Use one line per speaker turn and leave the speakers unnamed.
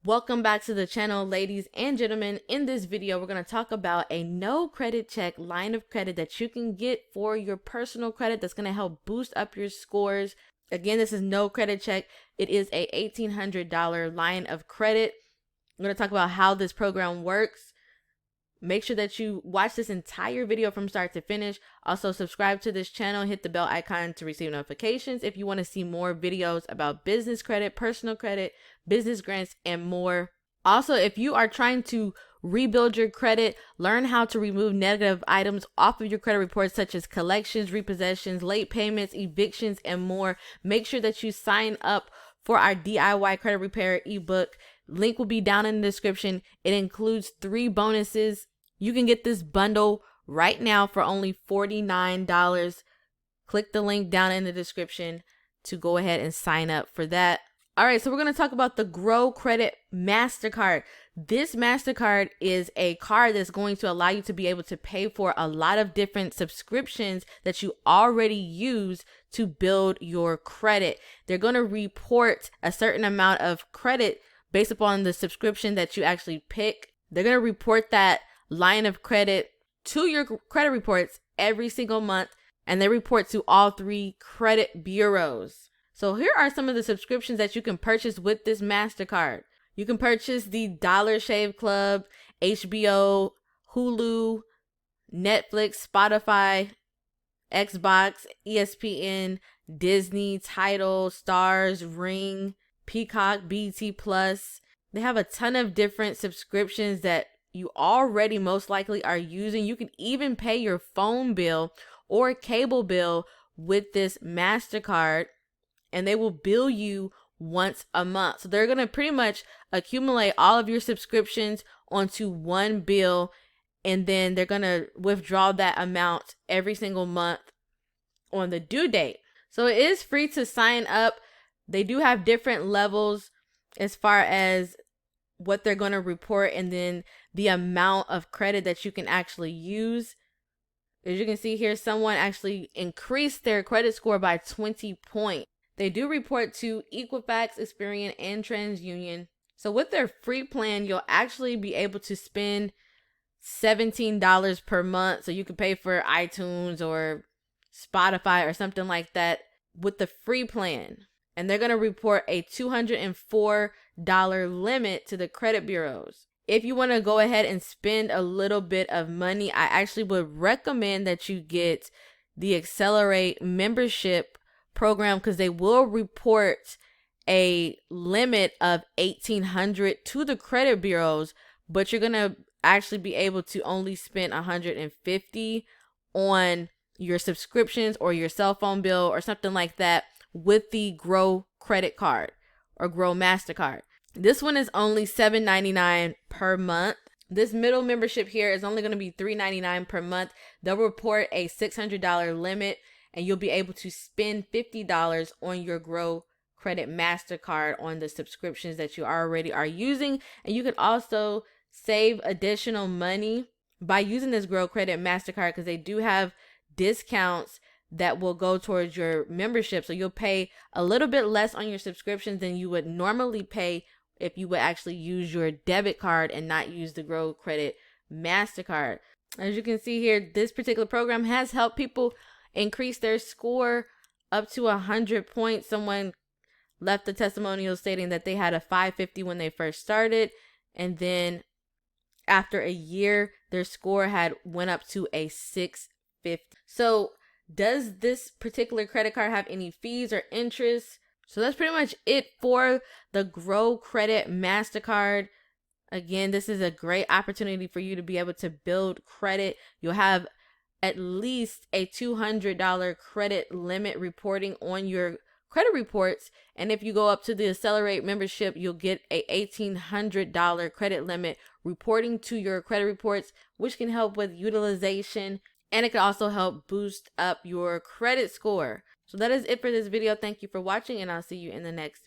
Welcome back to the channel, ladies and gentlemen. In this video, we're going to talk about a no credit check line of credit that you can get for your personal credit that's going to help boost up your scores. Again, this is no credit check. It is a $1,800 line of credit. I'm going to talk about how this program works. Make sure that you watch this entire video from start to finish. Also, subscribe to this channel, hit the bell icon to receive notifications if you want to see more videos about business credit, personal credit, business grants, and more. Also, if you are trying to rebuild your credit, learn how to remove negative items off of your credit reports, such as collections, repossessions, late payments, evictions, and more, make sure that you sign up for our DIY credit repair ebook. Link will be down in the description. It includes 3 bonuses. You can get this bundle right now for only $49. Click the link down in the description to go ahead and sign up for that. All right, so we're going to talk about the Grow Credit MasterCard. This MasterCard is a card that's going to allow you to be able to pay for a lot of different subscriptions that you already use to build your credit. They're going to report a certain amount of credit based upon the subscription that you actually pick. They're going to report that line of credit to your credit reports every single month, and they report to all 3 credit bureaus. So here are some of the subscriptions that you can purchase with this MasterCard. You can purchase the Dollar Shave Club, HBO, Hulu, Netflix, Spotify, Xbox, ESPN, Disney, Tidal, Stars, Ring, Peacock, BT Plus. They have a ton of different subscriptions that you already most likely are using. You can even pay your phone bill or cable bill with this MasterCard, and they will bill you once a month. So they're going to pretty much accumulate all of your subscriptions onto one bill, and then they're going to withdraw that amount every single month on the due date. So it is free to sign up. They do have different levels as far as what they're going to report, and then the amount of credit that you can actually use. As you can see here, someone actually increased their credit score by 20 points. They do report to Equifax, Experian, and TransUnion. So with their free plan, you'll actually be able to spend $17 per month. So you can pay for iTunes or Spotify or something like that with the free plan. And they're going to report a $204 limit to the credit bureaus. If you want to go ahead and spend a little bit of money, I actually would recommend that you get the Accelerate membership program, because they will report a limit of $1,800 to the credit bureaus, but you're going to actually be able to only spend $150 on your subscriptions or your cell phone bill or something like that with the Grow credit card or Grow MasterCard. This one is only $7.99 per month. This middle membership here is only going to be $3.99 per month. They'll report a $600 limit, and you'll be able to spend $50 on your Grow Credit MasterCard on the subscriptions that you already are using. And you can also save additional money by using this Grow Credit MasterCard, because they do have discounts that will go towards your membership. So you'll pay a little bit less on your subscriptions than you would normally pay if you would actually use your debit card and not use the Grow Credit MasterCard. As you can see here, this particular program has helped people increase their score up to 100 points. Someone left a testimonial stating that they had a 550 when they first started, and then after a year, their score had went up to a 650. So does this particular credit card have any fees or interest? So that's pretty much it for the Grow Credit MasterCard. Again, this is a great opportunity for you to be able to build credit. You'll have at least a $200 credit limit reporting on your credit reports. And if you go up to the Accelerate membership, you'll get a $1,800 credit limit reporting to your credit reports, which can help with utilization, and it can also help boost up your credit score. So that is it for this video. Thank you for watching, and I'll see you in the next